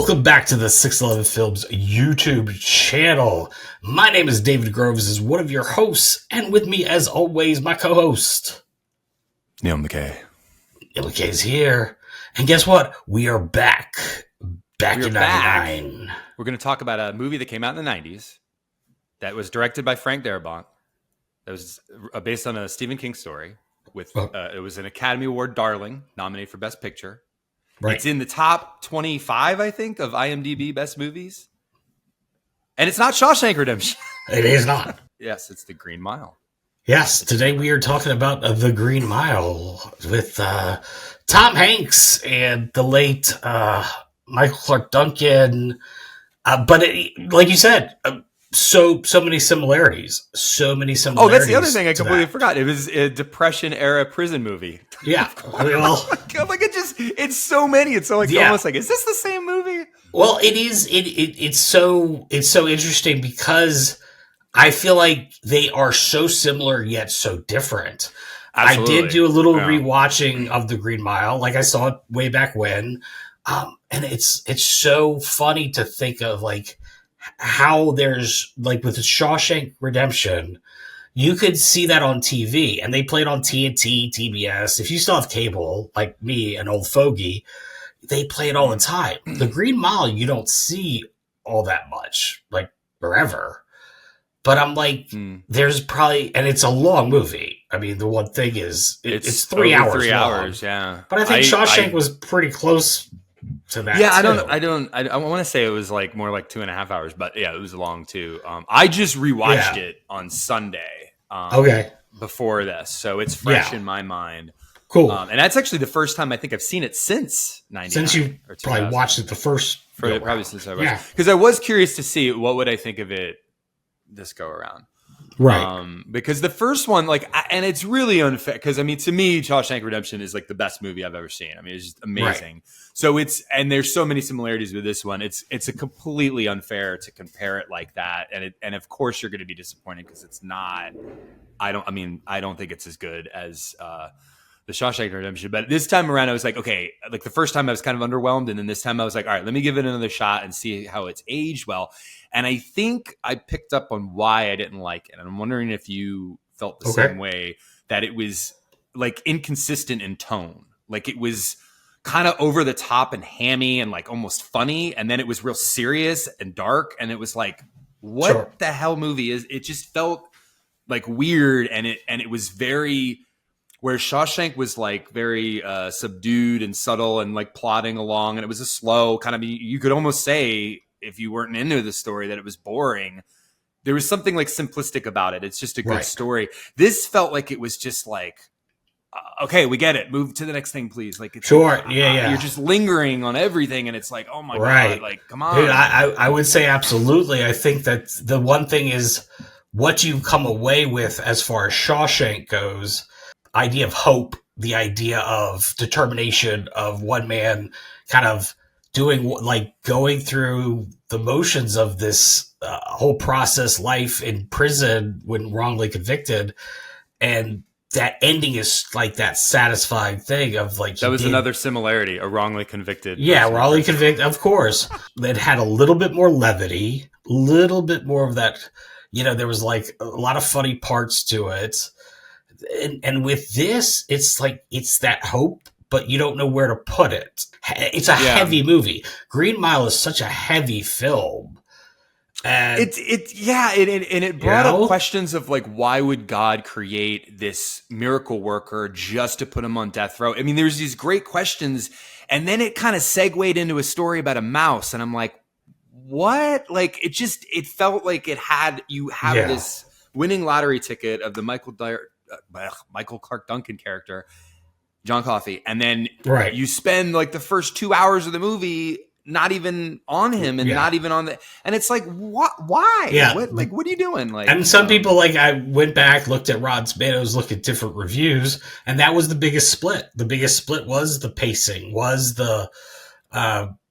Welcome back to the 611 Films YouTube channel. My name is David Groves, as one of your hosts, and with me, as always, my co-host Neil McKay. Neil McKay's here, and guess what? We are back in '99. We're going to talk about a movie that came out in the '90s that was directed by Frank Darabont. That was based on a Stephen King story. It was an Academy Award darling, nominated for Best Picture. Right. It's in the top 25, I think, of IMDb Best Movies. And it's not Shawshank Redemption. It is not. Yes, it's The Green Mile. Yes, today we are talking about The Green Mile with Tom Hanks and the late Michael Clark Duncan. But like you said, so many similarities. Oh, that's the other thing I completely forgot. It was a Depression era prison movie. Yeah. Well, it's so many. It's almost like, is this the same movie? Well, it is. It's so interesting because I feel like they are so similar yet so different. Absolutely. I did do a little rewatching of The Green Mile. Like, I saw it way back when. And it's so funny to think of, like, how there's, like, with the Shawshank Redemption, you could see that on TV, and they played on TNT, TBS. If you still have cable, like me, an old fogey, they play it all the time. The Green Mile, you don't see all that much, like, forever. But I'm like, there's probably, and it's a long movie. I mean, the one thing is, it's 3 hours. 3 long. hours, yeah. But I think Shawshank was pretty close to that. Yeah, too. I want to say it was like more like 2.5 hours, but yeah, it was long too. I just rewatched it on Sunday. Before this, so it's fresh in my mind. Cool. And that's actually the first time I think I've seen it since '99. Since you probably watched it the first. Probably since I was, because I was curious to see what would I think of it this go around. Right. Because the first one, like, and it's really unfair because, I mean, to me, Shawshank Redemption is like the best movie I've ever seen. I mean, it's just amazing. Right. So and there's so many similarities with this one. It's a completely unfair to compare it like that. And of course you're going to be disappointed because it's not, I don't think it's as good as, the Shawshank Redemption. But this time around, I was like, okay, like the first time I was kind of underwhelmed. And then this time I was like, all right, let me give it another shot and see how it's aged well. And I think I picked up on why I didn't like it. And I'm wondering if you felt the same way, that it was like inconsistent in tone. Like it was kind of over the top and hammy and like almost funny. And then it was real serious and dark. And it was like, what the hell movie is it? Just felt like weird. And it was very, where Shawshank was like very subdued and subtle and like plodding along. And it was a slow kind of, you could almost say, if you weren't into the story, that it was boring. There was something like simplistic about it. It's just a good story. This felt like it was just like, okay, we get it. Move to the next thing, please. Like, it's you're just lingering on everything, and it's like, oh my god, like, come on. Dude, I would say absolutely. I think that the one thing is what you come away with as far as Shawshank goes. Idea of hope, the idea of determination of one man, kind of doing, like, going through the motions of this whole process, life in prison when wrongly convicted, and that ending is like that satisfying thing of like, that was another similarity, a wrongly convicted. Yeah, wrongly convicted, of course. It had a little bit more levity, a little bit more of that, there was like a lot of funny parts to it. And with this, it's like, it's that hope, but you don't know where to put it. It's a heavy movie. Green Mile is such a heavy film. And it brought up questions of like, why would God create this miracle worker just to put him on death row? I mean, there's these great questions, and then it kind of segued into a story about a mouse, and I'm like, what? Like, it felt like you have this winning lottery ticket of the Michael Clark Duncan character, John Coffey, and then you spend like the first 2 hours of the movie not even on him and not even on and it's like, what? Why? Yeah. What are you doing? Like, and some people, like, I went back, looked at Rotten Tomatoes, looked at different reviews, and that was the biggest split. The biggest split was the pacing, was the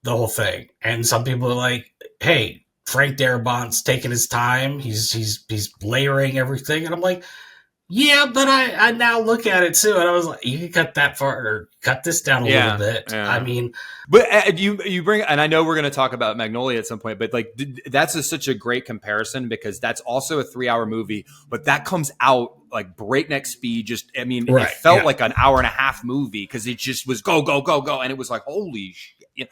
whole thing. And some people are like, hey, Frank Darabont's taking his time. He's layering everything. And I'm like, Yeah, but I now look at it too, and I was like, you can cut that far or cut this down a little bit. Yeah. I mean, but you bring, and I know we're going to talk about Magnolia at some point, but like that's such a great comparison because that's also a 3-hour movie, but that comes out like breakneck speed. Just, I mean, it felt like an hour and a half movie because it just was go, go, go, go, and it was like holy shit. You know?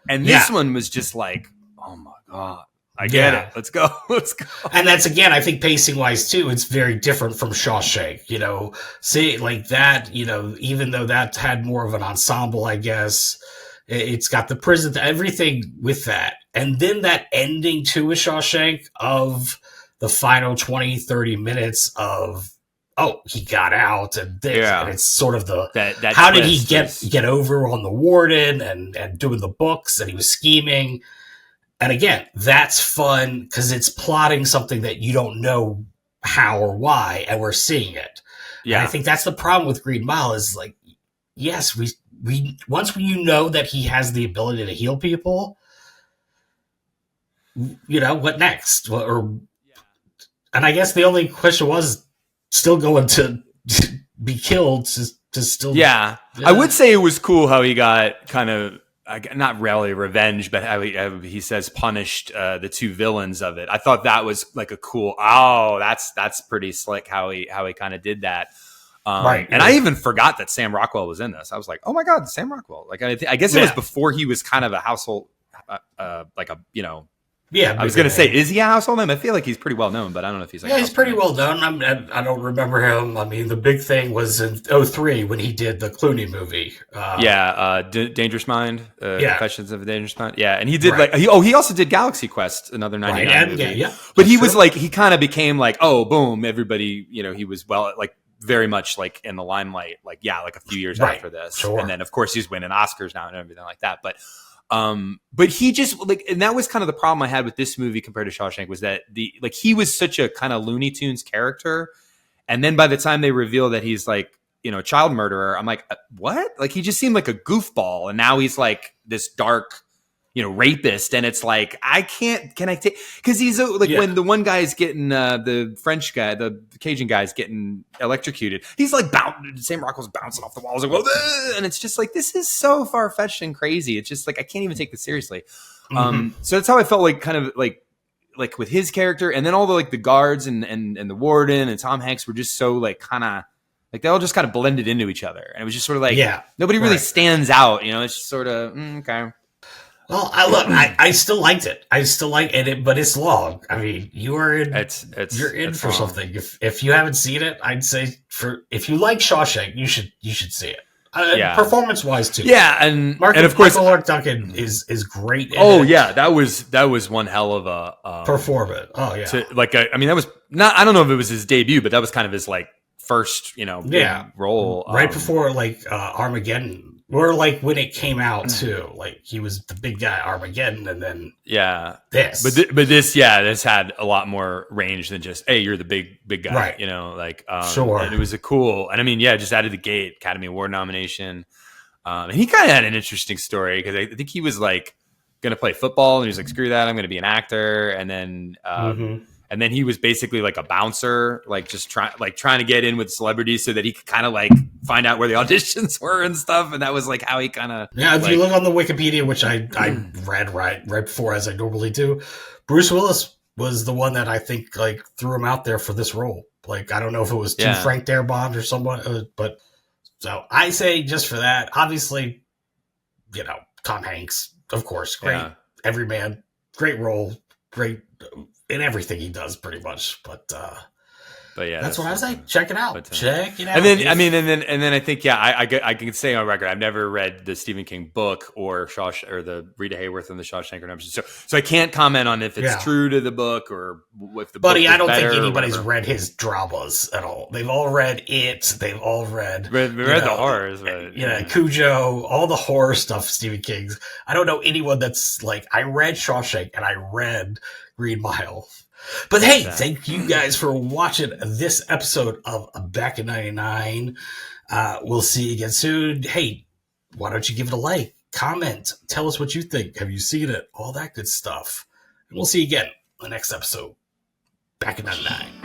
And this one was just like, oh my god. I get it. Let's go. Let's go. And that's, again, I think pacing wise too, it's very different from Shawshank, you know, see like that, you know, even though that had more of an ensemble, I guess it's got the prison, everything with that. And then that ending to a Shawshank of the final 20, 30 minutes of, oh, he got out and this, and it's sort of the, that how did he get over on the warden and doing the books, and he was scheming. And again, that's fun because it's plotting something that you don't know how or why, and we're seeing it. Yeah, and I think that's the problem with Green Mile is like, yes, we once you know that he has the ability to heal people, you know, what next? And I guess the only question was still going to be killed to still. Yeah, I would say it was cool how he got kind of. Not really revenge, but how he says punished the two villains of it. I thought that was like a cool. Oh, that's pretty slick how he kind of did that. Right, and I even forgot that Sam Rockwell was in this. I was like, oh my god, Sam Rockwell! Like I guess it was before he was kind of a household, like a Yeah, I was going to say, is he a household name? I feel like he's pretty well known, but I don't know if he's like he's pretty well known. I don't remember him. I mean, the big thing was in 2003 when he did the Clooney movie. Dangerous Mind, Confessions of a Dangerous Mind. Yeah, and he did he also did Galaxy Quest, another 99 movie. But he was like, he kind of became like, oh, boom, everybody, you know, he was like very much like in the limelight, like a few years after this. Sure. And then of course he's winning Oscars now and everything like that. But he just like, and that was kind of the problem I had with this movie compared to Shawshank was that he was such a kind of Looney Tunes character. And then by the time they reveal that he's like, you know, a child murderer, I'm like, what? Like, he just seemed like a goofball. And now he's like this dark, you know, rapist. And it's like, can I take, cause he's when the one guy's getting, the French guy, the Cajun guy's getting electrocuted, he's like Sam Rockwell's bouncing off the walls. Like, and it's just like, this is so far fetched and crazy. It's just like, I can't even take this seriously. So that's how I felt like kind of like with his character. And then all the, like the guards and the warden and Tom Hanks were just so like, kind of like, they all just kind of blended into each other. And it was just sort of like, nobody really stands out, you know, it's just sort of, okay. Well, I still liked it. I still like it, but it's long. I mean, you're in for long. Something. If you haven't seen it, I'd say if you like Shawshank, you should see it. Performance wise too. Yeah, and of course, Michael Clark Duncan is great. That was one hell of a performance. Oh yeah, I mean, that was not. I don't know if it was his debut, but that was kind of his like first, you know, role right before like Armageddon. Or like when it came out too, like he was the big guy Armageddon, and then this. But this had a lot more range than just hey, you're the big guy, right? You know, like sure. And it was and I mean, just out of the gate, Academy Award nomination, and he kind of had an interesting story because I think he was like going to play football, and he was like, screw that, I'm going to be an actor, and then. And then he was basically like a bouncer, like just trying to get in with celebrities so that he could kind of like find out where the auditions were and stuff. And that was like how he kind of if you look on the Wikipedia, which I read right before as I normally do, Bruce Willis was the one that I think like threw him out there for this role. Like I don't know if it was Frank Darabont or someone, but so I say just for that, obviously, you know, Tom Hanks, of course, great everyman, great role, great. In everything he does, pretty much, but that's what I was like. Check it out. Check it out. And then, and then I think, I can say on record, I've never read the Stephen King book or the Rita Hayworth and the Shawshank Redemption. So I can't comment on if it's true to the book or if the book is I don't think anybody's read his dramas at all. They've all read it. They've all read the horrors, but Cujo, all the horror stuff. Stephen King's. I don't know anyone that's like I read Shawshank and I read Green Mile. But hey, thank you guys for watching this episode of Back in 99. We'll see you again soon. Hey, why don't you give it a like, comment, tell us what you think. Have you seen it? All that good stuff. And we'll see you again in the next episode. Back in 99.